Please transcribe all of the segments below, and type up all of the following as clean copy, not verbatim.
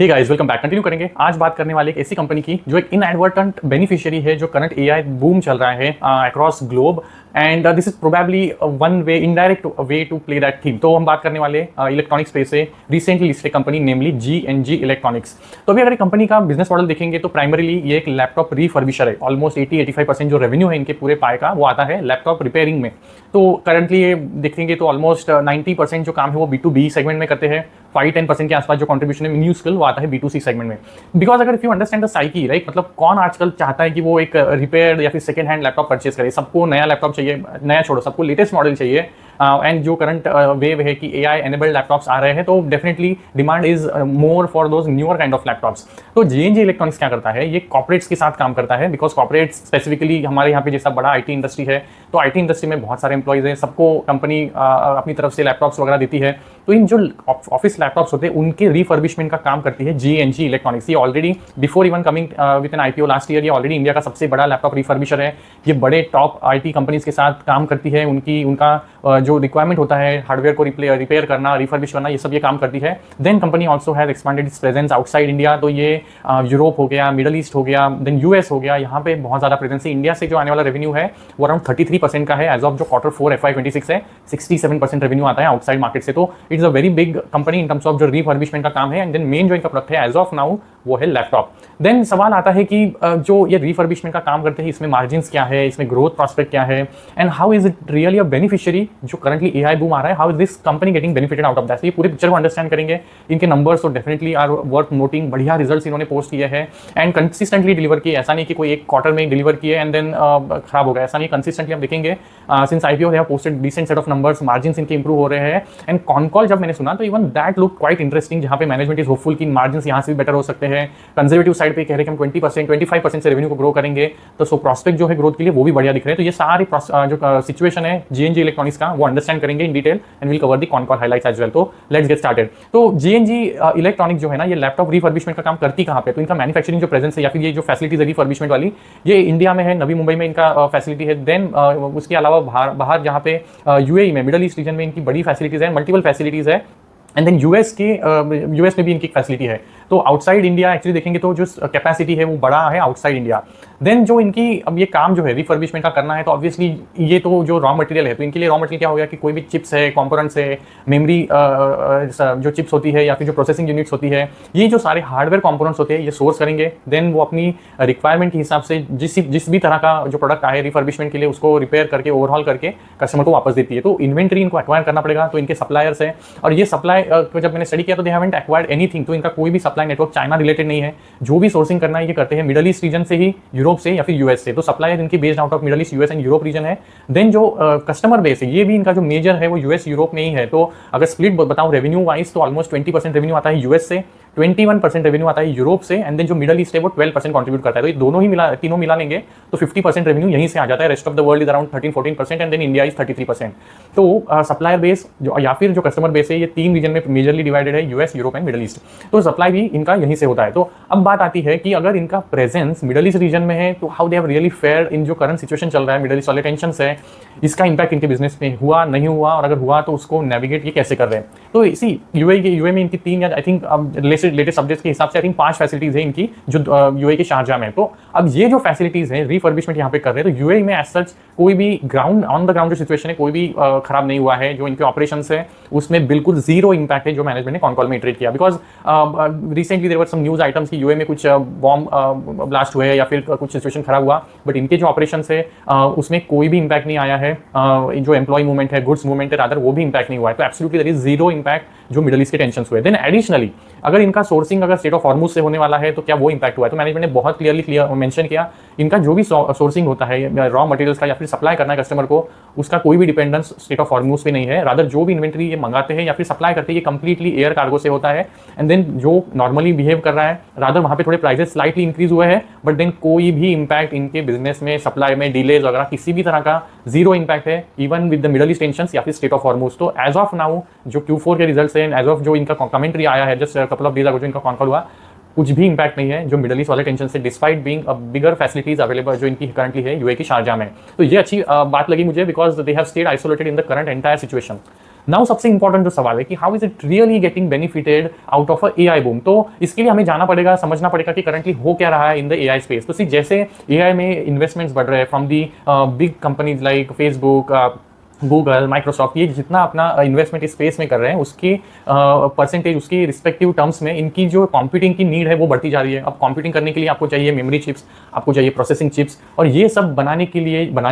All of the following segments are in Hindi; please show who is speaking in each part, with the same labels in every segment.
Speaker 1: हे गाइस, वेलकम बैक। कंटिन्यू करेंगे। आज बात करने वाले एक ऐसी कंपनी की जो एक इनएडवर्टेंट बेनिफिशियरी है जो करंट एआई बूम चल रहा है across globe, and this is probably one way, indirect way to play that theme. तो हम बात करने वाले इलेक्ट्रॉनिक स्पेस से recently listed company namely G Electronics. तो अभी अगर कंपनी का बिजनेस मॉडल देखेंगे तो प्राइमरीली ये एक लैपटॉप रिफर्बिशर है। ऑलमोस्ट 80-85% जो रेवेन्यू है इनके पूरे पाए का वो आता है लैपटॉप रिपेयरिंग में। तो करंटली ये देखेंगे तो ऑलमोस्ट 90% जो काम है वो B2B सेगमेंट में करते हैं। 5-10% के आसपास जो कंट्रीब्यूशन है म्यूजिकल वो आता है B2C सेगमेंट में। बिकॉज अगर if you understand the psyche, right, मतलब कौन आजकल चाहता है कि वो एक रिपेयर या फिर सेकंड हैंड लैपटॉप परचेस करे। सबको नया लैपटॉप चाहिए, नया छोड़ो, सबको लेटेस्ट मॉडल चाहिए। एंड जो करंट वेव है कि एआई एनेबल्ड लैपटॉप्स आ रहे हैं, तो definitely demand is more for those newer kind of laptops. तो जी इलेक्ट्रॉनिक्स क्या करता है, ये कॉर्पोरेट्स के साथ काम करता है। बिकॉज कॉर्पोरेट्स स्पेसिफिकली हमारे यहाँ पे जैसा बड़ा आईटी इंडस्ट्री है, तो आईटी इंडस्ट्री में बहुत सारे एम्प्लॉइज हैं, सबको कंपनी अपनी तरफ से लैपटॉप्स वगैरह देती है। तो इन जो ऑफिस लैपटॉप्स होते हैं उनके रिफर्बिशमेंट का काम करती है जी इलेक्ट्रॉनिक्स। ये already before even coming with N IPO last year, ये ऑलरेडी इंडिया का सबसे बड़ा लैपटॉप रिफर्बिशर है। ये बड़े टॉप आईटी कंपनीज के साथ काम करती है। उनका जो रिक्वायरमेंट होता है हार्डवेयर को रिपेयर करना, रिफर्बिश करना, ये सब ये काम करती है। Then company also has expanded its presence outside India. तो ये यूरोप हो गया, मिडल ईस्ट हो गया, देन यूएस हो गया, यहाँ पे बहुत ज़्यादा प्रेजेंस है। इंडिया से जो आने वाला रेवेन्यू है वो अराउंड 33% का है एज ऑफ जो Q4 FY26 है। 67% रेवेन्यू आता है आउटसाइड मार्केट से। तो it's a very big company in terms of जो रिफर्बिशमेंट का काम है। एंड देन मेन जो इनका प्रोडक्ट है एज ऑफ नाउ वो है लैपटॉप। देन सवाल आता है कि जो ये रिफर्बिशमेंट का काम करते हैं इसमें मार्जिन्स क्या है, इसमें ग्रोथ प्रॉस्पेक्ट क्या है, and how is it really a beneficiary जो करंटली एआई बूम आ रहा है, how is this company getting benefited out of that. ये पूरे पिक्चर को अंडरस्टैंड करेंगे। इनके नंबर्स तो डेफिनेटली आर वर्थ नोटिंग। बढ़िया रिजल्ट्स इन्होंने पोस्ट किए हैं एंड कंसिस्टेंटली डिलीवर किए। ऐसा नहीं कि कोई एक क्वार्टर में डिलीवर किए एंड देन खराब हो गया, ऐसा नहीं। कंसिस्टेंटली आप देखेंगे since IPO they have posted decent set of numbers, margins इनके इंप्रूव हो रहे हैं। एंड कॉल जब मैंने सुना तो even that look quite interesting, जहां पे मैनेजमेंट इज होपफुल कि मार्जिन्स यहाँ से भी बेटर हो सकते हैं। कंजर्वेटिव साइड पे कह रहे हैं कि हम 20%-25% से रेवेन्यू को ग्रो करेंगे। तो सो प्रॉस्पेक्ट जो है ग्रोथ के लिए वो भी बढ़िया दिख रहे हैं। तो ये सारी जो सिचुएशन है जी इलेक्ट्रॉनिक्स का वो अंडरस्टैंड करेंगे in detail and will cover the call highlights as well. तो लेट्स गेट स्टार्टेड। तो जी इलेक्ट्रॉनिक्स जो है ना, ये लैपटॉप रिफर्बिशमेंट का काम करती कहाँ पे, तो इनका मैन्युफैक्चरिंग जो प्रेजेंस है या फिर ये जो फैसिलिटीज है रिफर्बिशमेंट वाली, ये इंडिया में है, नवी मुंबई में इनका फैसिलिटी है। देन उसके अलावा बाहर जहाँ पे यूएई में, मिडल ईस्ट रीजन में इनकी बड़ी फैसिलिटीज है, मल्टीपल फैसिलिटीज है। एंड देन यूएस में भी इनकी फैसिलिटी है। तो आउटसाइड इंडिया एक्चुअली देखेंगे तो जो कैपेसिटी है वो बड़ा है आउटसाइड इंडिया। देन जो इनकी अब ये काम जो है रिफर्बिशमेंट का करना है, तो ऑब्वियसली ये तो जो रॉ मटेरियल है, तो इनके लिए रॉ मटेरियल क्या हो गया कि कोई भी चिप्स है, कंपोनेंट्स है, मेमोरी जो चिप्स होती है या फिर जो प्रोसेसिंग यूनिट्स होती है, ये जो सारे हार्डवेयर कंपोनेंट्स होते हैं ये सोर्स करेंगे। देन वो अपनी रिक्वायरमेंट के हिसाब से जिस भी तरह का जो प्रोडक्ट आए रिफर्बिशमेंट के लिए उसको रिपेयर करके ओवरहॉल करके कस्टमर को वापस देती है। तो इन्वेंट्री इनको एक्वायर करना पड़ेगा। तो इनके सप्लायर्स है, और ये सप्लाई जब मैंने स्टडी किया तो दे हैवंट एक्वायर्ड एनीथिंग। तो इनका कोई भी सप्लाई नेटवर्क चाइना रिलेटेड नहीं है। जो भी सोर्सिंग करना है ये करते हैं मिडल ईस्ट रीजन से ही, यूरोप से या फिर यूएस से। तो सप्लायर इनकी based out of middle east, US and Europe region है। देन जो कस्टमर बेस है ये भी इनका जो मेजर है वो यूएस यूरोप में ही है। तो अगर स्प्लिट बताऊं रेवेन्यू वाइज तो ऑलमोस्ट 20% रेवेन्यू आता है यूएस से, 21% रेवेन्यू आता है यूरोप से, एंड देन जो मिडल ईस्ट है वो 12% कंट्रीब्यूट करता है। तो ये दोनों ही तीनों मिला लेंगे तो 50% रेवेन्यू यहीं से आ जाता है। Rest of the world is around 13-14% and then India is 33%। तो सप्लायर बेस जो या फिर जो कस्टमर बेस है ये 3 रीजन में मेजरली डिवाइडेड है, US, Europe and middle east. तो सप्लाई भी इनका यहीं से होता है। तो अब बात आती है कि अगर इनका प्रेजेंस मिडल ईस्ट रीजन में है तो how they have really fair in जो करंट सिचुएशन चल रहा है, मिडल ईस्ट वाले टेंशन है, इसका इंपैक्ट इनके बिजनेस में हुआ नहीं हुआ, और अगर हुआ तो उसको नेविगेट ये कैसे कर रहे हैं। तो इसी यूए में इनकी 3 या आई थिंक लेटेस्ट अपडेट्स के हिसाब से आई थिंक 5 फैसिलिटीज है इनकी जो यूए के शारजाह में। तो अब ये जो फैसिलिटीज है रिफर्बिशमेंट यहाँ पे कर रहे हैं, तो यूए में एज सच कोई भी ऑन द ग्राउंड जो सिचुएशन है कोई भी खराब नहीं हुआ है। जो इनके ऑपरेशंस है उसमें बिल्कुल जीरो इंपैक्ट है, जो मैनेजमेंट ने कॉल में इटरेट किया। Because recently there were some news items की यूए में कुछ बॉम्ब ब्लास्ट हुए या फिर कुछ सिचुएशन खराब हुआ, बट इनके जो ऑपरेशंस है उसमें कोई भी इंपैक्ट नहीं आया है। जो एम्प्लॉय मूवमेंट है, गुड्स मूवमेंट है, रादर वो भी इंपैक्ट नहीं हुआ है। तो absolutely there is zero impact जो मिडल ईस्ट के टेंशन हुए। देन एडिशनली अगर इनका सोर्सिंग अगर स्टेट ऑफ हॉर्मुज से होने वाला है तो क्या वो इंपैक्ट हुआ है। तो मैनेजमेंट ने बहुत क्लियरली मेंशन किया इनका जो भी सोर्सिंग होता है रॉ मटेरियल्स का या फिर सप्लाई करना है कस्टमर को, उसका कोई भी डिपेंडेंस स्टेट ऑफ हॉर्मुज पे नहीं है। रादर जो भी इन्वेंट्री ये मंगाते हैं या फिर सप्लाई करते हैं ये कंप्लीटली एयर कार्गो से होता है। एंड देन जो नॉर्मली बिहेव कर रहा है, रादर वहाँ पे थोड़े प्राइसेस स्लाइटली इंक्रीज हुए हैं, बट देन कोई भी इंपैक्ट इनके बिजनेस में, सप्लाई में, डिलेज वगैरह किसी भी तरह का जीरो इंपैक्ट है, even with the middle east tensions या फिर स्टेट ऑफ हॉर्मुज। तो एज ऑफ नाउ जो Q4 के रिजल्ट्स हैं, एज ऑफ जो इनका कमेंट्री आया है just couple of days ago जो इनका कॉल हुआ, कुछ भी इंपैक्ट नहीं है जो मिडल ईस्ट वाले टेंशन से, despite being a bigger facilities available जो इनकी करंटली है यूए की शारजाह में। तो ये अच्छी बात लगी मुझे, because they have stayed isolated in the current entire situation. Now सबसे इंपॉर्टेंट जो सवाल है कि how is it really getting benefited out of a AI boom. तो इसके लिए हमें जाना पड़ेगा, समझना पड़ेगा कि करंटली हो क्या रहा है इन द एआई स्पेस। तो जैसे एआई में इन्वेस्टमेंट्स बढ़ रहे हैं from the big companies like Facebook, Google, Microsoft, ये जितना अपना इन्वेस्टमेंट इस स्पेस में कर रहे हैं उसकी परसेंटेज, उसकी रिस्पेक्टिव टर्म्स में इनकी जो कंप्यूटिंग की नीड है वो बढ़ती जा रही है। अब कंप्यूटिंग करने के लिए आपको चाहिए मेमोरी चिप्स, आपको चाहिए प्रोसेसिंग चिप्स, और ये सब बनाने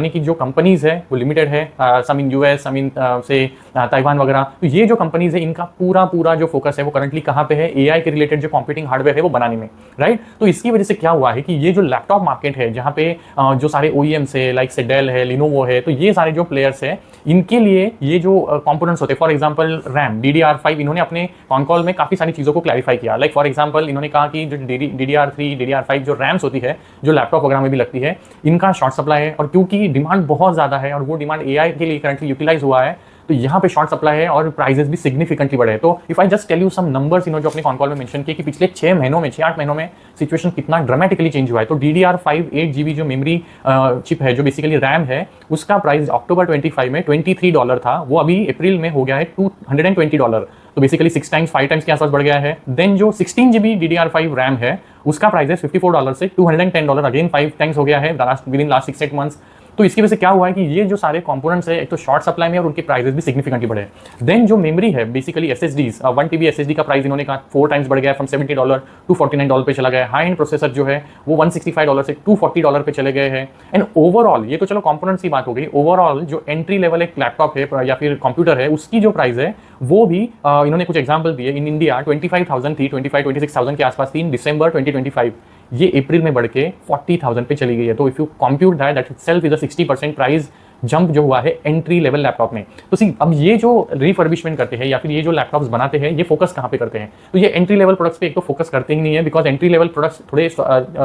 Speaker 1: की जो कंपनीज है वो लिमिटेड है, सम इन यूएस, सम इन से ताइवान वगैरह। तो ये जो कंपनीज है इनका पूरा जो फोकस है वो करंटली कहाँ पे है, एआई के रिलेटेड जो कंप्यूटिंग हार्डवेयर है वो बनाने में, राइट। तो इसकी वजह से क्या हुआ है कि ये जो लैपटॉप मार्केट है जहाँ पे जो सारे ओईएम्स है लाइक से डेल है, लिनोवो है, तो ये सारे जो प्लेयर्स है इनके लिए ये जो कंपोनेंट्स होते हैं, फॉर एग्जांपल रैम, DDR5, इन्होंने अपने कॉन कॉल में काफी सारी चीजों को क्लैरिफाई किया। लाइक फॉर एग्जांपल इन्होंने कहा कि जो DDR3, DDR5 जो रैम्स होती है जो लैपटॉप वगैरह में भी लगती है, इनका शॉर्ट सप्लाई है, और क्योंकि डिमांड बहुत ज्यादा है और वो डिमांड एआई के लिए करंटली यूटिलाइज हुआ है, तो यहाँ पे शॉर्ट सप्लाई है और प्राइसेस भी सिग्निफिकेंटली बढ़े हैं। तो if I just tell you some numbers इन्होंने जो अपने कॉन कॉल में मेंशन किए कि पिछले 6 महीनों में, 6-8 महीनों में सिचुएशन कितना ड्रामेटिकली चेंज हुआ है। तो DDR5 8GB जो मेमोरी चिप है, जो बेसिकली रैम है, उसका प्राइस अक्टूबर 25 में $23 था, वो अभी अप्रैल में हो गया है $220। तो बेसिकली 6 टाइम्स 5 टाइम्स के आसपास बढ़ गया है। देन जो 16GB DDR5 रैम है उसका प्राइस है $54 से $210, अगेन 5 टाइम्स हो गया है विद इन लास्ट 6-8 मंथ्स। तो इसकी वजह से क्या हुआ है कि ये जो सारे कंपोनेंट्स है एक तो शॉर्ट सप्लाई में और उनके प्राइसेस भी सिग्निफिकेंटली बढ़े। देन जो मेमोरी है बेसिकली SSDs, 1 TB SSD का प्राइस इन्होंने कहा 4 टाइम्स बढ़ गया, फ्रॉम $70 टू $49 पे चला गया। हाई एंड प्रोसेसर जो है वो $165 से $240 पे चले गए हैं। एंड ओवरऑल ये तो चलो कंपोनेंट्स की बात हो गई, ओवरऑल जो एंट्री लेवल एक लैपटॉप है या फिर कंप्यूटर है उसकी जो प्राइस है वो भी इन्होंने कुछ एग्जाम्पल दिए। इन इंडिया 25,000 थी, 25-26,000 के आसपास थी इन दिसंबर 2025, ये अप्रैल में बढ़ के 40,000 पे चली गई है। तो if you compute that itself is a 60% price jump जो हुआ है एंट्री लेवल लैपटॉप में। तो सी अब ये जो रिफर्बिशमेंट करते हैं या फिर ये जो लैपटॉप्स बनाते हैं ये फोकस कहाँ पे करते हैं, तो ये एंट्री लेवल प्रोडक्ट्स पे एक तो फोकस करते ही नहीं है, बिकॉज एंट्री लेवल प्रोडक्ट्स थोड़े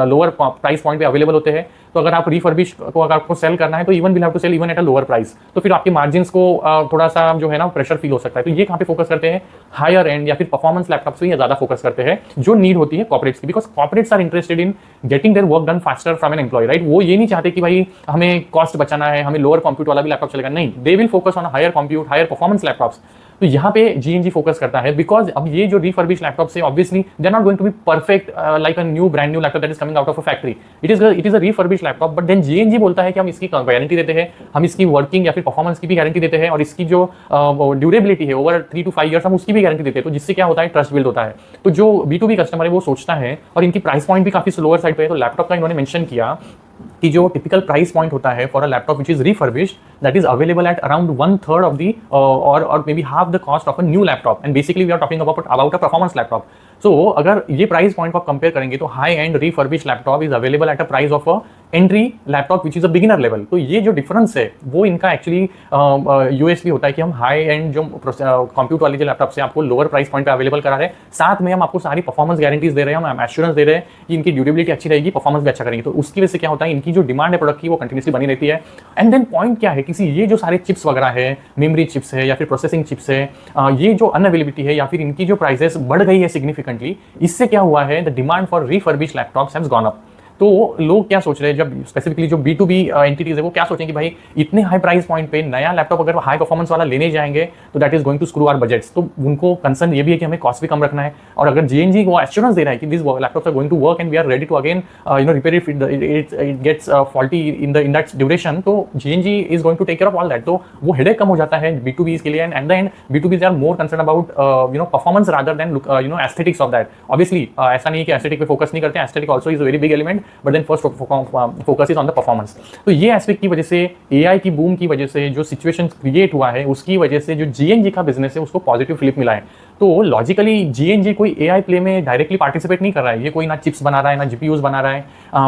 Speaker 1: लोअर प्राइस पॉइंट पे अवेलेबल होते हैं। तो अगर आप रिफर्बिश को अगर आपको सेल करना है तो even will have to sell even at a lower price, तो फिर आपके मार्जिन्स को थोड़ा सा जो है ना प्रेशर फील हो सकता है। तो ये कहाँ पे फोकस करते हैं, हायर एंड या फिर परफॉर्मेंस लैपटॉप्स पे ज्यादा फोकस करते हैं, जो नीड होती है कॉर्पोरेट्स की, because corporates are interested in getting their work done faster from an employee, right. वो ये नहीं चाहते कि भाई हमें कॉस्ट बचाना है, हमें लोअर कंप्यूट वाला भी लैपटॉप चलेगा, नहीं, they will focus on higher compute, higher performance laptops. तो यहाँ पे GNG फोकस करता है, बिकॉज अब ये जो रिफर्बिश लैपटॉप से obviously they are not going to be perfect like a brand new laptop that is coming out of a factory. It is a refurbish laptop, but then GNG बोलता है कि हम इसकी गारंटी देते हैं, हम इसकी वर्किंग या फिर परफॉर्मेंस की भी गारंटी देते हैं, और इसकी जो ड्यूरेबिलिटी है ओवर 3 to 5 ईयर्स हम उसकी भी गारंटी देते हैं। तो जिससे क्या होता है, ट्रस्ट बिल्ड होता है। तो जो B2B कस्टमर है वो सोचता है, और इनकी प्राइस पॉइंट भी काफी लोअर साइड पे है। तो लैपटॉप का इन्होंने मेंशन किया कि जो टिपिकल प्राइस पॉइंट होता है for a laptop which is refurbished that is available at around 1/3 of the और may be half the cost of a new laptop, and basically we are talking about a performance laptop. So अगर ये प्राइस पॉइंट को आप कंपेयर करेंगे तो high end refurbish laptop is available at a price of a entry laptop which is a beginner level. तो ये जो डिफरेंस है वो इनका एक्चुअली USP होता है कि हम हाई एंड जो कंप्यूट वाले जो लैपटॉप से आपको लोअर प्राइस पॉइंट पे अवेलेबल करा रहे हैं, साथ में हम आपको सारी परफॉर्मेंस गारंटीज दे रहे हैं, हम एश्योरेंस दे रहे हैं कि इनकी ड्यूरेबिलिटी अच्छी रहेगी, परफॉर्मेंस भी अच्छा करेंगे। तो उसकी वजह से क्या होता है, इनकी जो डिमांड है प्रोडक्ट की वो कंटिन्यूसली बनी रहती है। एंड देन पॉइंट क्या है, किसी ये जो सारे चिप्स वगैरह है, मेमोरी चिप्स है या फिर प्रोसेसिंग चिप्स है, ये जो अनअवेलेबिलिटी है या फिर इनकी जो प्राइसेस बढ़ गई है सिग्निफिकेंटली, इससे क्या हुआ है, the demand for refurbish laptops has gone up. तो लोग क्या सोच रहे हैं, जब स्पेसिफिकली जो B2B एंटिटीज है वो क्या सोचेंगे कि भाई इतने हाई प्राइस पॉइंट पे नया लैपटॉप अगर हाई परफॉर्मेंस वाला लेने जाएंगे तो that is going to screw our budgets. तो उनको कंसर्न ये भी है कि हमें कॉस्ट भी कम रखना है, और अगर GNG वो एश्योरेंस दे रहा है कि this laptops are going to work and we are ready to again repair it gets faulty in that duration, तो GNG is going to take care of all that. तो वो हेडेक कम हो जाता है B2Bs के लिए, and at the end B2Bs are more concern about performance rather than aesthetics of that. Obviously ऐसा नहीं है कि एस्थेटिक पे फोकस नहीं करते, aesthetic also is a very big element, but then first focus is on the performance. तो ये एस्पेक्ट की वजह से, AI की बूम की वजह से जो सिचुएशन क्रिएट हुआ है उसकी वजह से जो GNG का बिजनेस है उसको पॉजिटिव फ्लिप मिला है। तो लॉजिकली GNG कोई AI प्ले में डायरेक्टली पार्टिसिपेट नहीं कर रहा है, ये कोई ना चिप्स बना रहा है, ना GPUs बना रहा है,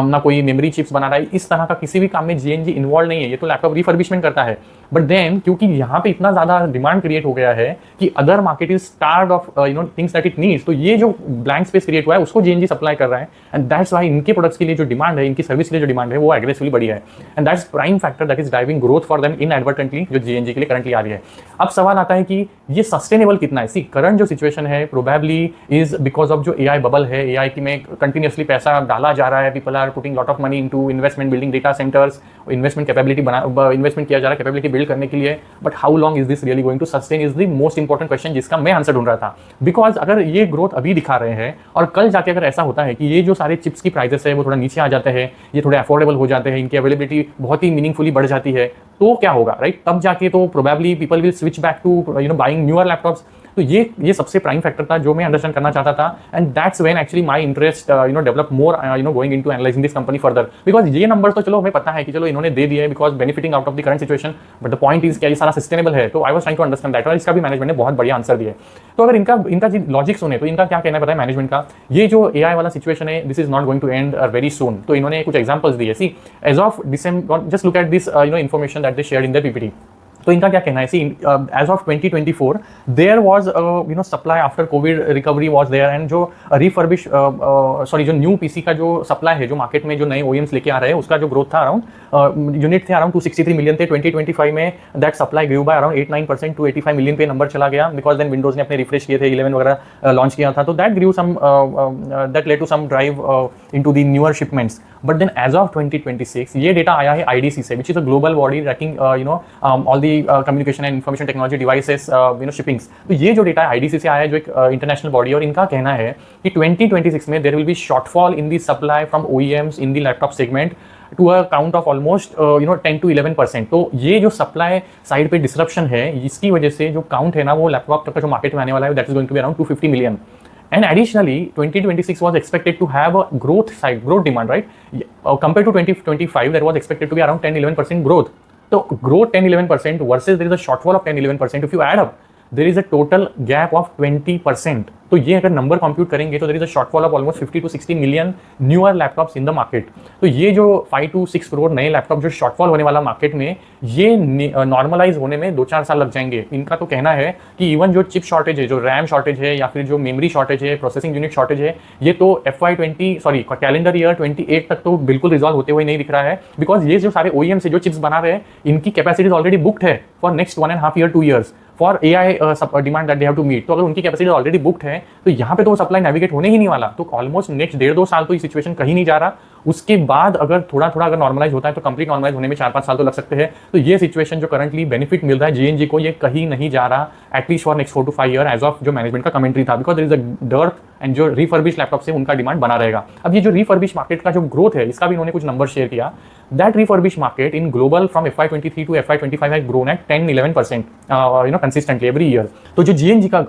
Speaker 1: ना कोई मेमोरी चिप्स बना रहा है, इस तरह का किसी भी काम में GNG इन्वॉल्व नहीं है, ये तो लैपटॉप रिफर्बिशमेंट करता है। बट देन क्योंकि यहाँ पे इतना ज्यादा डिमांड क्रिएट हो गया है कि other market is starved of things that it needs, तो ये जो ब्लैंक स्पेस क्रिएट हुआ है उसको GNG सप्लाई कर रहा है, एंड दैट्स व्हाई इनके प्रोडक्ट्स के लिए जो डिमांड है, इनकी सर्विस के लिए जो डिमांड है वो एग्रेसिवली बढ़ी है, and that's prime factor that is driving growth for them inadvertently जो GNG के लिए करंटली आ रही है। अब सवाल आता है कि ये सस्टेनेबल कितना है। सी करंट जो सिचुएशन है प्रोबेबली इज बिकॉज ऑफ जो एआई बबल है, एआई की में कंटिन्यूसली पैसा डाला जा रहा है, people are putting lot of money into investment, building data centres, investment capability investment किया जा रहा है कैपेबिलिटी बिल्ड करने के लिए। But how long is this really going to sustain is the most important question जिसका मैं आंसर ढूंढ रहा था। बिकॉज अगर ये ग्रोथ अभी दिखा रहे हैं और कल जाके अगर ऐसा होता है कि ये जो सारे चिप्स की प्राइसेस है वो थोड़ा नीचे आ जाते हैं, ये थोड़े अफोर्डेबल हो जाते हैं, इनकी अवेलेबिलिटी बहुत ही मीनिंगफुली बढ़ जाती है, तो क्या होगा, राइट? तब जाके तो probably people will switch back to buying newer laptops. तो ये सबसे प्राइम फैक्टर था जो मैं अंडरस्टैंड करना चाहता था, and that's when actually my interest develop more going into analysing this company further. Because ये नंबर्स तो चलो हमें पता है कि चलो इन्होंने दे दिए because benefiting out of the current situation, but the point is क्या ये सारा सस्टेनेबल है? तो I was trying to understand that, और इसका भी मैनेजमेंट ने बहुत बढ़िया आंसर दिया। तो अगर इनका लॉजिक सुने तो इनका क्या कहना है पता है मैनेजमेंट का, ये जो एआई वाला सिचुएशन है this is not going to end very soon. तो इन्होंने कुछ एग्जांपल्स दिए। See as of December, just look at this information that they shared in the PPT. तो इनका क्या कहना है, see as of 2024 there was supply after covid recovery was there, and जो रिफर्बिश जो न्यू पीसी का जो सप्लाई है जो मार्केट में जो नए ओईएम्स लेके आ रहे हैं उसका जो ग्रोथ था अराउंड यूनिट थे अराउंड 263 मिलियन थे 2025 में। That supply grew by around 8-9% to 85 million पे नंबर चला गया, बिकॉज देन विंडोज ने अपने रिफ्रेश किए थे, 11 वगैरह लॉन्च किया था, तो that grew some that led to some drive into the newer shipments. But then as of 2026 ये डेटा आया है आईडीसी से, which is a global body tracking all the communication and information technology devices shippings. तो ये जो डेटा है आईडीसी से आया है, जो एक इंटरनेशनल बॉडी, और इनका कहना है कि 2026 में there will be shortfall in the supply from OEMs in the laptop segment to a count of almost 10 to 11%। तो ये जो सप्लाई साइड पे डिसरप्शन है इसकी वजह से जो काउंट है ना वो लैपटॉप का जो मार्केट में आने वाला है that is going to be around 250 million. And additionally, 2026 was expected to have a growth demand, right? Compared to 2025, that was expected to be around 10-11% growth. So growth 10-11% versus there is a shortfall of 10-11%. If you add up, there is a total gap of 20%. तो ये अगर नंबर कंप्यूट करेंगे तो there is a shortfall of almost 50 to 60 million newer laptops in the market. तो ये जो 5 to 6 करोड़ नए लैपटॉप जो शॉर्टफॉल होने वाला मार्केट में, ये नॉर्मलाइज होने में 2-4 साल लग जाएंगे। इनका तो कहना है कि इवन जो चिप शॉर्टेज है, जो रैम शॉर्टेज है या फिर जो मेमोरी शॉर्टेज है, प्रोसेसिंग यूनिट शॉर्टेज है, ये तो कैलेंडर ईयर 28 तक तो बिल्कुल रिजॉल्व होते हुए नहीं दिख रहा है, बिकॉज ये जो सारे ओईएम से जो चिप्स बना रहे हैं इनकी कैपेसिटीज ऑलरेडी बुक्ड है for next 1.5 year 2 years for AI demand that they have to meet. तो अगर उनकी कैपेसिटी ऑलरेडी बुक्ड है तो यहाँ पे तो सप्लाई नेविगेट होने ही नहीं वाला। तो ऑलमोस्ट नेक्स्ट 1.5-2 साल तो ये सिचुएशन कहीं नहीं जा रहा। उसके बाद अगर थोड़ा अगर नॉर्मलाइज होता है तो कंप्लीट नॉर्मलाइज होने में 4-5 साल तो लग सकते हैं। तो ये सिचुएशन जो करंटली बेनिफिट मिल रहा है जीएनजी को, ये कहीं नहीं जा रहा at least for next 4 to 5 year as of जो मैनेजमेंट का कमेंट्री था, because there is a dearth and जो रिफर्बिश लैपटॉप से उनका डिमांड बना रहेगा। अब ये जो रिफर्बिश मार्केट का जो ग्रोथ है इसका भी इन्होंने कुछ नंबर शेयर किया। That refurbish market in global from FY23 to FY25 has grown at 10-11% consistently every year. तो जो जीएनजी का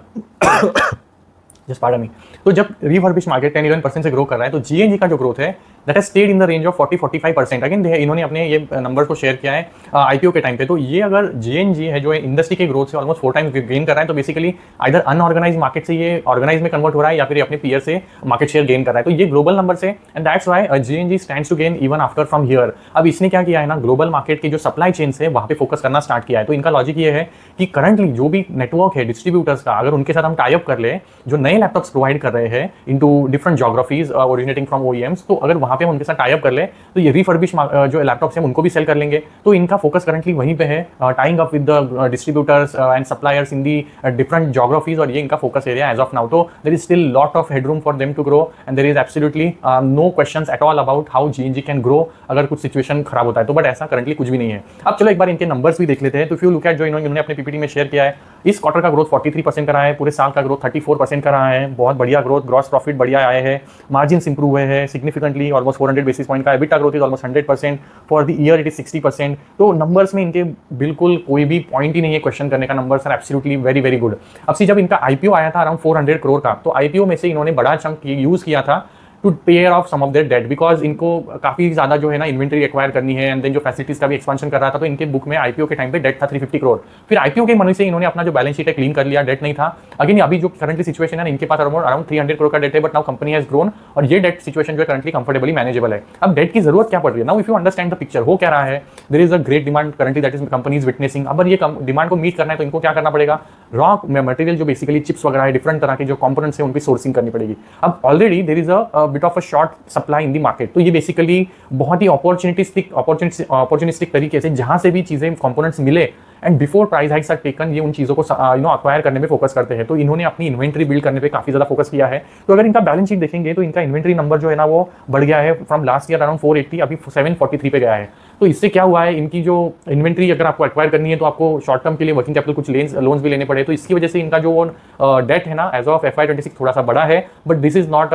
Speaker 1: जस्ट पार्डन मी, तो जब रिफर्बिश मार्केट 10-11% से ग्रो कर रहा है तो जीएनजी का जो ग्रोथ है that has stayed in the range of 40-45%। Again इन्होंने अपने ये नंबर को शेयर किया है आईपीओ के टाइम पे। तो ये अगर जीएनजी है जो इंडस्ट्री के ग्रोथ से ऑलमोस्ट 4 times गेन कर रहा है, तो बेसिकली आइदर अनऑर्गेनाइज मार्केट से ये ऑर्गेनाइज में कन्वर्ट हो रहा है या फिर अपने पीयर से मार्केट शेयर गेन कर रहा है। तो ये ग्लोबल नंबर से, and that's why GNG stands to gain even after from here. अब इसने क्या किया है ना, ग्लोबल मार्केट की जो सप्लाई चेन है वहाँ पे फोकस करना स्टार्ट किया है। तो इनका लॉजिक ये है कि करंटली जो भी नेटवर्क है डिस्ट्रीब्यूटर्स का, अगर उनके साथ हम टाई अप कर ले, जो नए लैपटॉप्स प्रोवाइड कर रहे हैं into different geographies originating from OEMs, तो अगर वहाँ पे हम उनके साथ टाई अप कर ले तो ये रिफर्बिश जो लैपटॉप्स हैं उनको भी सेल कर लेंगे। तो इनका फोकस करंटली वहीं पे है, tying up with the distributors and suppliers in the different geographies, और ये इनका focus area as of now. तो there is still lot of headroom for them to grow and there is absolutely no questions at all about how GNG can grow अगर कुछ सिचुएशन खराब होता है तो। बट ऐसा करंटली कुछ भी नहीं है। अब चलो एक बार इनके नंबर्स भी देख लेते हैं। तो इफ यू लुक एट जो इन्होंने अपने पीपीटी में शेयर किया है, इस क्वार्टर का ग्रोथ 43% का रहा है, पूरे साल का ग्रोथ 34% का रहा है, बहुत बढ़िया ग्रोथ, ग्रॉस प्रॉफिट बढ़िया आए हैं, मार्जिन्स इंप्रूव हुए हैं सिग्निफिकेंटली, ऑलमोस्ट 400 बेसिस पॉइंट का, EBITDA growth is almost 100%, for the year it is 60%। तो नंबर्स में इनके बिल्कुल कोई भी पॉइंट ही नहीं है क्वेश्चन करने का, numbers are absolutely very very good. अब सी जब इनका आईपीओ आया था अराउंड 400 करोड़ का, तो आईपीओ में से इन्होंने बड़ा चंक यूज किया था to pare off some of their debt, because इनको काफी ज्यादा जो है ना इन्वेंटरी एक्वायर करनी है, एंड देन जो फैसिलिटीज का भी एक्सपेंशन कर रहा था, तो इनके बुक में आईपीओ के टाइम पे डेट था 350 करोड़। फिर आईपीओ के मनी से इन्होंने अपना जो बैलेंस शीट है क्लीन कर लिया, डेट नहीं था। अगेन अभी जो करंटली सिचुएशन है इनके पास अराउंड 300 करोड़ का डेट है, but now company has grown और ये डेट सिचुएशन जो है करंटली कंफर्टेबली मैनेजेबल है। अब डेट की जरूरत क्या पड़ रही है now, if you understand the picture, हो क्या रहा है, there is a great demand currently that is company is witnessing. अब ये डिमांड को मीट करना है तो इनको क्या करना पड़ेगा, रॉ मटेरियल जो बेसिकली चिप्स वगैरह है, डिफरेंट तरह के जो कंपोनेंट्स है उनकी सोर्सिंग करनी पड़ेगी। अब already there is a bit of a short supply in the market, तो ये बेसिकली बहुत ही अपॉर्चुनिस्टिक तरीके से जहां से भी चीजें कंपोनेंट्स मिले and before price hikes are taken, ये उन चीज़ों को अक्वायर करने में फोकस करते हैं। तो इन्होंने अपनी इन्वेंट्री बिल्ड करने पे काफी ज्यादा फोकस किया है। तो अगर इनका बैलेंस शीट देखेंगे तो इनका इन्वेंट्री नंबर जो है ना वो बढ़ गया है फ्रॉम लास्ट ईयर अराउंड 480 अभी 743 पे गया है। तो इससे क्या हुआ है, इनकी जो इन्वेंट्री अगर आपको एक्वायर करनी है तो आपको शॉर्ट टर्म के लिए वर्किंग कैपिटल कुछ लोन्स भी लेने पड़े, तो इसकी वजह से इनका जो डेट है ना एज ऑफ FY26 थोड़ा सा बड़ा है, but this is not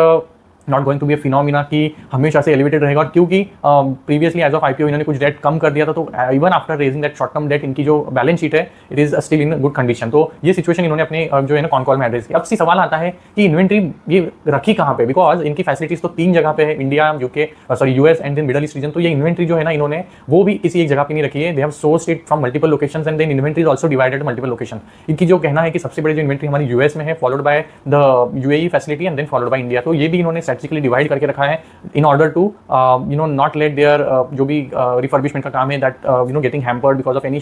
Speaker 1: going to be a phenomena कि हमेशा से एलिवेटेड रहेगा। और क्योंकि प्रीवियसली एज ऑफ IPO इन्होंने कुछ डेट कम कर दिया था, तो even after raising that short term debt इनकी जो बैलेंस शीट है it is still in good condition. तो ये सिचुएशन इन्होंने अपने जो है ना कॉन कॉल में एड्रेस किया। अब सी सवाल आता है कि इन्वेंट्री ये रखी कहाँ पे, बिकॉज इनकी फैसिलिटीज तो 3 जगह पे है, India, US and then Middle East region. तो ये इन्वेंट्री जो है ना इन्होंने वो भी किसी एक जगह पे नहीं रखी है, they have sourced it from multiple locations and then inventory is also divided multiple location. इनकी जो कहना है कि सबसे बड़ी जो इन्वेंट्री हमारी US में है, followed by the UAE facility and then followed by India. तो ये भी इन्होंने स्ट्रेटेजिकली डिवाइड करके रखा है in order to not let their जो भी रिफर्बिशमेंट का काम है that getting hampered because of any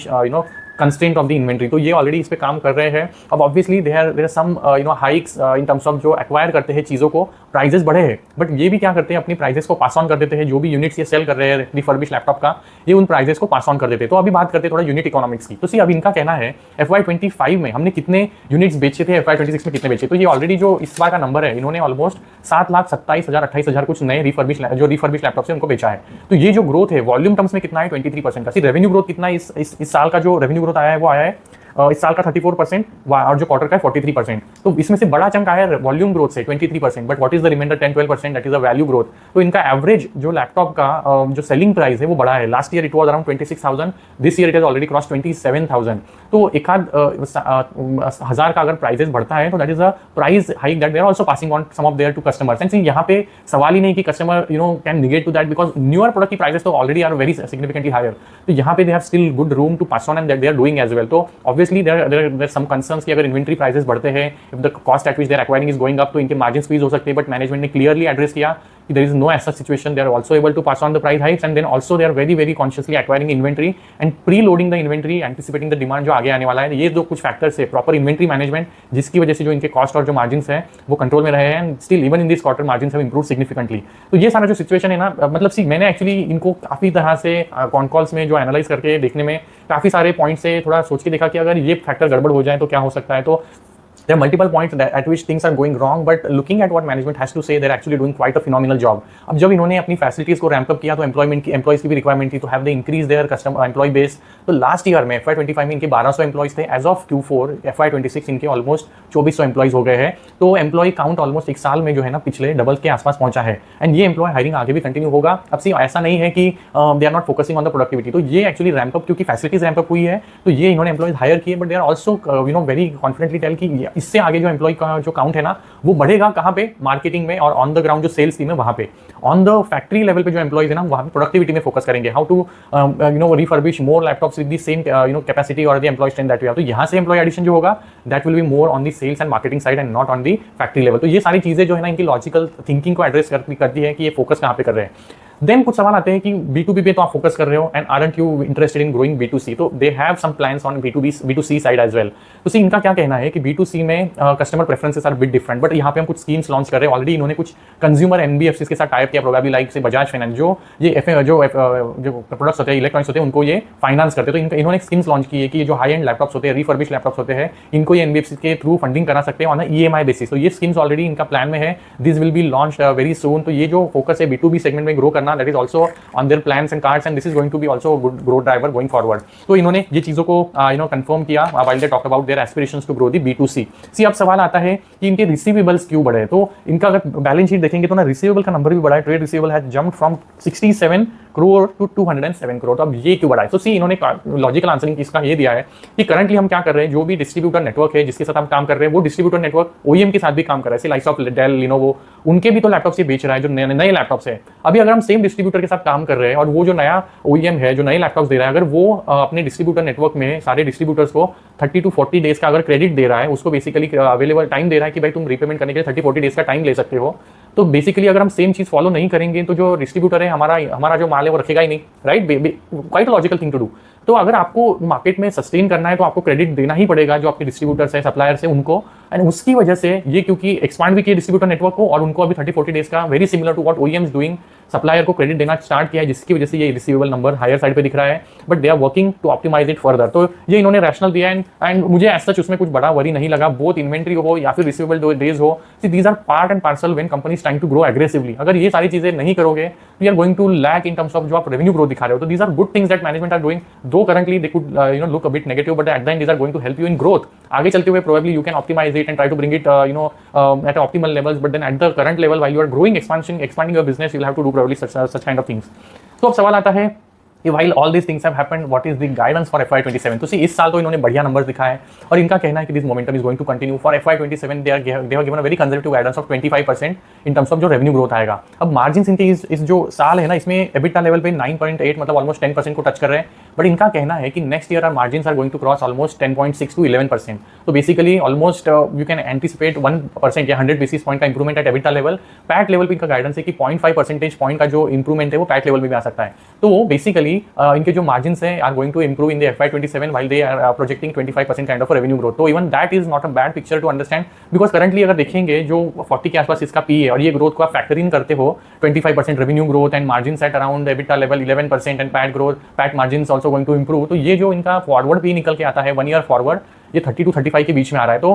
Speaker 1: constraint of the inventory. तो ये ऑलरेडी इस पे काम कर रहे हैं। अब obviously there are some hikes in terms of जो एक्वायर करते हैं चीज़ों को, प्राइजेस बढ़े हैं, बट ये भी क्या करते हैं अपनी प्राइजेस को पास ऑन कर देते हैं। जो भी यूनिट्स ये सेल कर रहे हैं रिफर्बिश लैपटॉप का, ये उन प्राइजेस को पास ऑन कर देते हैं। तो अभी बात करते हैं थोड़ा यूनिट इकोनॉमिक्स की। तो सी अब इनका कहना है FY25 में हमने कितने यूनिट्स बेचे थे, FY26 में कितने बेचे। तो ये ऑलरेडी जो इस बार का नंबर है, इन्होंने ऑलमोस्ट 7,27,000 28,000 कुछ नए रिफर्बिश लैपटॉप से उनको बेचा है। तो ये जो ग्रोथ है वॉल्यूम टर्म्स में कितना है 23% का। रेवेन्यू ग्रोथ कितना है इस साल का जो रेवेन्यू ग्रोथ आया है वो आया है इस साल का 34% और जो क्वार्टर का है 43%। तो इसमें से बड़ा चंक आया है वॉल्यूम ग्रोथ से 23%, but what is the remainder 10-12% that is the value growth. तो इनका एवरेज जो लैपटॉप का जो सेलिंग प्राइस है वो बड़ा है। Last year it was around 26,000, this year it has already cross 27,000। तो एक आध हजार का अगर प्राइसेस बढ़ता है तो that is a price hike that they are also passing on some of their to customers. And यहाँ पे सवाल ही नहीं कि customer can negate to that, because newer product की प्राइसेस तो already are very significantly higher. तो यहाँ पे they have still good room to pass on and that they are doing as well. तो ऑब्वियसली देयर सम कंसर्न्स कि अगर इन्वेंट्री प्राइसेस बढ़ते हैं, if the cost at which they are acquiring is going up, तो इनके मार्जिन स्क्वीज हो सकते हैं। बट मैनेजमेंट ने क्लियरली एड्रेस किया कि there is no such situation, they are also able to pass on the price hikes and then also they are very consciously acquiring inventory and preloading the inventory, anticipating the demand जो आगे आने वाला है। ये दो कुछ फैक्टर्स है, प्रॉपर इन्वेंट्री मैनेजमेंट, जिसकी वजह से जो इनके कॉस्ट और जो मार्जिन है वो कंट्रोल में रहे हैं and still even in this quarter margin have improve significantly. तो ये सारा जो सिचुएशन है ना, मतलब सी मैंने एक्चुअली इनको काफी तरह से कॉन कॉल्स में जो एनालाइज करके देखने में काफी सारे पॉइंट से थोड़ा सोच के देखा कि अगर ये फैक्टर गड़बड़ हो जाए तो क्या हो सकता है। तो there are multiple points at which things are going wrong, but looking at what management has to say, they're actually doing quite a phenomenal job. अब जब इन्होंने अपनी फैसिलिटीज को रैंप अप किया तो एम्प्लॉइज की भी रिक्वायरमेंट थी तो have they increase their customer employ base. तो लास्ट ईयर में FY25 में इनके 1200 एम्प्लॉइज थे, एज ऑफ Q4 FY26 इनके ऑलमोस्ट 2400 एम्प्लॉइज हो गए हैं। तो एम्प्लॉय काउंट ऑलमोस्ट एक साल में जो है ना पिछले डबल के आसपास पहुंचा है एंड ये एम्प्लॉय हायरिंग आगे भी कंटिन्यू होगा। अब सी ऐसा नहीं है कि they are not focusing on the productivity. तो ये एक्चुअली रैंप अप क्योंकि फैसिलिटीज रैंप अप हुई है तो ये इन्होंने एम्प्लॉइज हायर किए, but they are also very confidently tell कि इससे आगे जो एम्प्लॉय का जो काउंट है ना वो बढ़ेगा कहाँ पे, मार्केटिंग में और ऑन द ग्राउंड जो सेल्स टीम है वहाँ पे। ऑन द फैक्ट्री लेवल पे जो एम्प्लॉइज है ना वहाँ पे प्रोडक्टिविटी में फोकस करेंगे, how to refurbish more laptops with the same capacity और the employ strength that we have. तो यहाँ से एम्प्लॉय एडिशन जो होगा that will be more on the sales and marketing side and not on the factory level. तो ये सारी चीजें जो है ना इनकी लॉजिकल थिंकिंग को एड्रेस करती है कि ये फोकस कहाँ पे कर रहे हैं। देन कुछ सवाल आते हैं कि B2B पे तो आप फोकस कर रहे हो and aren't you interested in growing B2C। तो they have some plans on B2C side as well. तो सी इनका क्या कहना है कि B2C में customer preferences are bit different, but यहाँ पे हम कुछ स्कीम्स लॉन्च कर रहे हैं। ऑलरेडी इन्होंने कुछ कंज्यूमर NBFCs के साथ टाइप किया, प्रोबेबली लाइक से बजाज फाइनेंस, जो प्रोडक्ट्स होते हैं इलेक्ट्रॉनिक्स होते हैं उनको ये फाइनेंस करते हैं। तो इन्होंने स्कीम्स लॉन्च की है कि जो हाई एंड लैपटॉप्स होते हैं, रिफर्बिश लैपटॉप्स होते हैं, इनको ये NBFC के थ्रू फंडिंग करा सकते हैं ऑन EMI बेसिस। तो ये स्कीम्स ऑलरेडी इनका प्लान में है, this will be launched very soon. तो ये जो फोकस है B2B सेगमेंट में ग्रो करना, that is also on their plans and cards and this is going to be also a good growth driver going forward। तो इन्होंने ये चीजों को कंफर्म किया while they talked about their aspirations to grow the B2C। सी अब सवाल आता है कि इनके रिसीवेबल्स क्यों बढ़े। तो इनका अगर बैलेंस शीट देखेंगे तो ना रिसीवेबल का नंबर भी बढ़ा है, trade receivable has jumped from 67 crore to 207 crore. तो अब ये क्यों बढ़ा है। तो सी इन्होंने लॉजिकल आंसरिंग इसका ये दिया है कि करंटली हम क्या कर रहे हैं, जो भी डिस्ट्रीब्यूटर नेटवर्क है जिसके साथ हम काम कर रहे हैं वो डिस्ट्रीब्यूटर नेटवर्क OEM के साथ भी काम कर रहा है, लाइक्स ऑफ डेल, लिनोवो, उनके भी तो लैपटॉप्स ये बेच रहा है जो नए लैपटॉप्स है। अभी अगर हम सेम डिस्ट्रीब्यूटर के साथ काम कर रहे हैं और वो जो नया OEM है जो नए लैपटॉप्स दे रहा है, अगर वो अपने डिस्ट्रीब्यूटर नेटवर्क में सारे डिस्ट्रीब्यूटर्स को 30 to 40 डेज का अगर क्रेडिट दे रहा है, उसको बेसिकली अवेलेबल टाइम दे रहा है कि भाई तुम रीपेमेंट करने के लिए 30-40 डेज का टाइम ले सकते हो। तो बेसिकली अगर हम सेम चीज फॉलो नहीं करेंगे तो जो डिस्ट्रीब्यूटर है हमारा जो माल है वो रखेगा ही नहीं, right. Quite logical thing to do. तो अगर आपको मार्केट में सस्टेन करना है तो आपको क्रेडिट देना ही पड़ेगा जो आपके डिस्ट्रीब्यूटर्स है, सप्लायर्स है उनको। एंड उसकी वजह से ये क्योंकि एक्सपांड भी किया डिस्ट्रीब्यूटर नेटवर्क को, और उनको अभी 30-40 डेज का very similar to what OEMs doing, supplier को क्रेडिट देना स्टार्ट किया है, जिसकी वजह से ये रिसीवेबल नंबर हायर साइड पे दिख रहा है। But they are working to optimize it further. तो ये इन्होंने रैशनल दिया है एंड मुझे एज सच उसमें कुछ बड़ा वरी नहीं लगा। बोथ इन्वेंट्री हो या फिर रिसीवेबल डेज हो, these are part and parcel when company is trying to grow aggressively. अगर ये सारी चीजें नहीं करोगे तो you are going to lack in terms of जो आप रेवेन्यू ग्रोथ दिखा रहे हो। तो these are good things that management are doing, though currently they could look a bit negative, but at the end these are going to help you in growth. आगे चलते हुए probably you can optimize it and try to bring it at optimal levels, but then at the current level while you are growing, expanding your business, you'll have to do probably such kind of things. तो अब सवाल आता है कि while all these things have happened, what is the guidance for FY27? तो इस साल तो इन्होंने बढ़िया नंबर्स दिखाए हैं और इनका कहना है कि this momentum is going to continue for FY27. they have given a very conservative guidance of 25% in terms of जो revenue growth आएगा। अब margins इनके इस जो साल है ना, इसमें EBITDA लेवल पे 9.8 मतलब ऑलमोस्ट 10% को टच कर रहे हैं। बट इनका कहना है कि next year are margins are going to cross almost 10.6 to 11%। तो basically almost you can anticipate 1% या 100 बेसिस पॉइंट का improvement at EBITDA level. PAT level पे इनका गाइडेंस है कि 0.5 परसेंटेज पॉइंट का जो इंप्रूवमेंट है वो पैट लेवल में भी आ सकता है। तो बेसिकली इनके जो मार्जिन्स हैं are going to improve in the FY27 while they are projecting 25% kind of revenue growth। तो even that is not a bad picture to understand, because currently अगर देखेंगे जो 40 के आसपास इसका पी है और ये ग्रोथ को आप फैक्टर इन करते हो 25% revenue growth and margin at around EBITDA level 11% and PAT growth, PAT margins also going to improve. तो ये जो इनका फॉरवर्ड भी निकल के आता है 1 ईयर फॉरवर्ड, ये 30 to 35 के बीच में आ रहा है। तो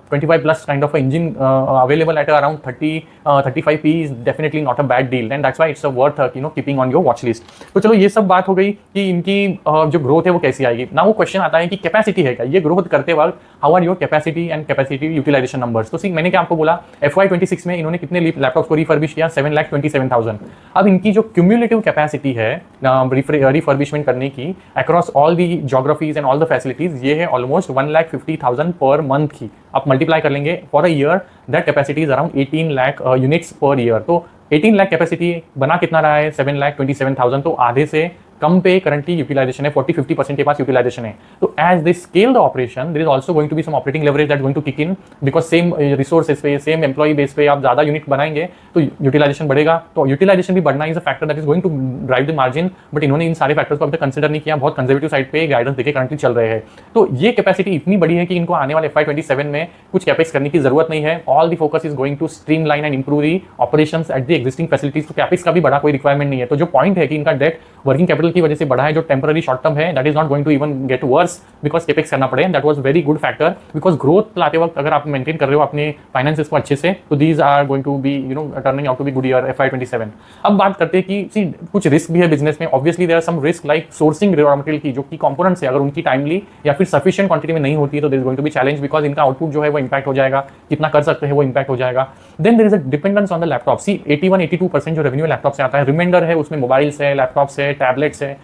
Speaker 1: 25 plus kind of engine available at around 35 P is definitely not a bad deal and that's why it's worth keeping on your watch list. तो चलो ये सब बात हो गई कि इनकी जो ग्रोथ है वो कैसी आएगी। ना वो क्वेश्चन आता है कि कैपेसिटी है क्या ये ग्रोथ करते वक्त, how are your capacity and capacity utilization numbers. तो मैंने क्या आपको बोला, FY26 में इन्होंने कितने लैपटॉप्स को रिफर्बिश किया, 7,27,000। अब इनकी जो क्यूमुलेटिव कैपेसिटी है रिफर्बिशमेंट करने की across all the geographies and all the facilities, ये है ऑलमोस्ट 1,50,000 पर मंथ की। आप मल्टीप्लाई कर लेंगे for a year, that capacity is around 18 lakh units per year. तो 18 लाख कैपेसिटी बना कितना रहा है, 7,27,000। तो आधे से कम पे करंटली यूटिलाइजेशन है, 40-50% के पास यूटिलाइजेशन है। तो as they scale the operation there is also going to be some operating leverage that going to kick in, because same resources पे, सेम एम्प्लॉई बेस पे आप ज्यादा यूनिट बनाएंगे तो यूटिलाइजेशन बढ़ेगा। तो यूटिलाइजेशन भी बढ़ना is a factor that is going to drive the margin, but इन्होंने इन सारे फैक्टर्स को अभी तक कंसिडर नहीं किया, बहुत कंजर्वेटिव साइड पे गाइडेंस देके करंटली चल रहे हैं। तो ये कैपेसिटी इतनी बड़ी है कि इनको आने वाले FY27 में कुछ कैपेक्स करने की जरूरत नहीं है। All the focus is going to streamline and improve the operations at the existing facilities. तो कैपेक्स का भी बड़ा कोई रिक्वायरमेंट नहीं है। तो जो पॉइंट है कि इनका डेट वर्किंग कैपिटल की वजह से बढ़ा है, जो टेम्पररी शॉर्ट टर्म है, that is not going to even get worse because capex करना पड़े। That was very good factor, because growth लाते वक्त अगर आप मेंटेन कर रहे हो अपने फाइनेंसेस को अच्छे से, तो these are going to be turning out to be good year FY27। अब बात करते हैं कि कुछ रिस्क भी है बिजनेस में। Obviously there are some risk like sourcing raw material की, जो की कंपोनेंट्स है अगर उनकी टाइमली या फिर सफिशिएंट क्वांटिटी में नहीं होती है तो there is going to be challenge, because इनका आउटपुट जो है वो इंपैक्ट हो जाएगा, कितना कर सकते हैं वो इंपैक्ट हो जाएगा। Then there is a dependence on the laptop. 81-82% जो रेवेन्यू लैपटॉप से आता है, रिमाइंडर है उसमें मोबाइल्स है, लैपटॉप्स है, टैबलेट्स है,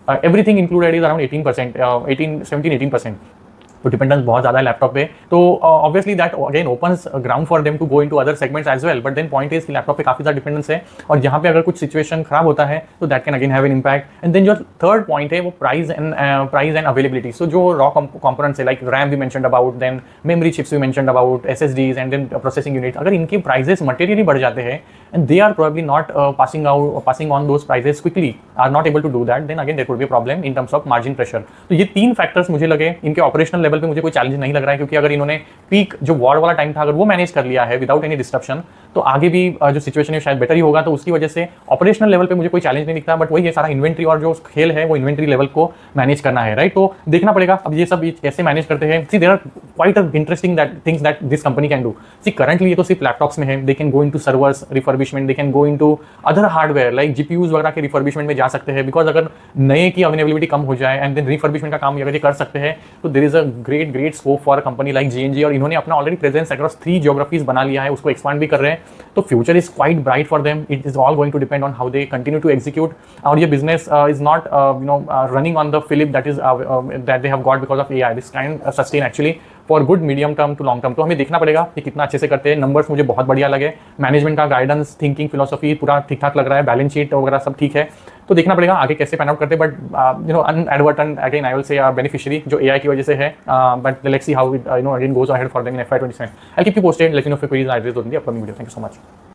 Speaker 1: everything included is around 18%, 17-18%। तो डिपेंडेंस बहुत ज़्यादा है लैपटॉप पे। तो obviously that again opens ground for them to go into other segments as well, but then point is कि लैपटॉप पे काफ़ी ज़्यादा डिपेंडेंस है और यहाँ पे अगर कुछ सिचुएशन खराब होता है तो that can again have an impact. And then जो थर्ड पॉइंट है वो प्राइस एंड अवेलेबिलिटी। सो जो रॉ कंपोनेंट्स है like RAM we mentioned about, then memory chips we mentioned about, SSDs and then processing unit, अगर इनके प्राइजेस मटेरियली बढ़ जाते हैं and they are probably not passing on those prices quickly, are not able to do that, then again there could be problem in terms of margin pressure. तो ये तीन फैक्टर्स मुझे लगे। इनके ऑपरेशनल लेवल पे मुझे कोई चैलेंज नहीं लग रहा है, क्योंकि अगर इन्होंने पीक जो वॉर वाला टाइम था अगर वो मैनेज कर लिया है विदाउट एनी डिस्ट्रप्शन, तो आगे भी जो सिचुएशन है शायद बेटर ही होगा। तो उसकी वजह से ऑपरेशनल लेवल पे मुझे कोई चैलेंज नहीं दिखता, बट वही है सारा इन्वेंट्री और जो खेल है वो इन्वेंट्री लेवल को मैनेज करना है, राइट। तो देखना पड़ेगा अब ये सब कैसे मैनेज करते हैं। See there are quite interesting things that this company can do. See currently ये तो सिर्फ लैपटॉप्स में है, they can go into servers refurbishment, they can go into other hardware like GPUs वगैरह के रिफर्बिशमेंट में जा सकते हैं, बिकॉज अगर नए की अवेलेबिलिटी कम हो जाए एंड देन रिफर्बिशमेंट का काम अगर ये कर सकते हैं तो there is a great scope for company like JNJ। और इन्होंने अपना ऑलरेडी प्रेजेंस अक्रॉस 3 ज्योग्राफीज बना लिया है, उसको एक्सपांड भी कर रहे हैं। तो future is quite bright for them. It is all going to depend on how they continue to execute. और ये business is not running on the fillip that they have got because of AI। This can sustain actually for good medium term to long term. तो हमें देखना पड़ेगा कि कितना अच्छे से करते हैं। नंबर्स मुझे बहुत बढ़िया लगे, मैनेजमेंट का गाइडेंस, थिंकिंग फिलोसफी पूरा ठीक ठाक लग रहा है, बैलेंस शीट वगैरह सब ठीक है। तो देखना पड़ेगा आगे कैसे पैन आउट करते हैं। But unadvertent again I will say beneficiary जो AI की वजह से है, but let's see how it again goes ahead for them in FY27। I keep you posted, let me know if queries are raised in the upcoming video. Thank you so much.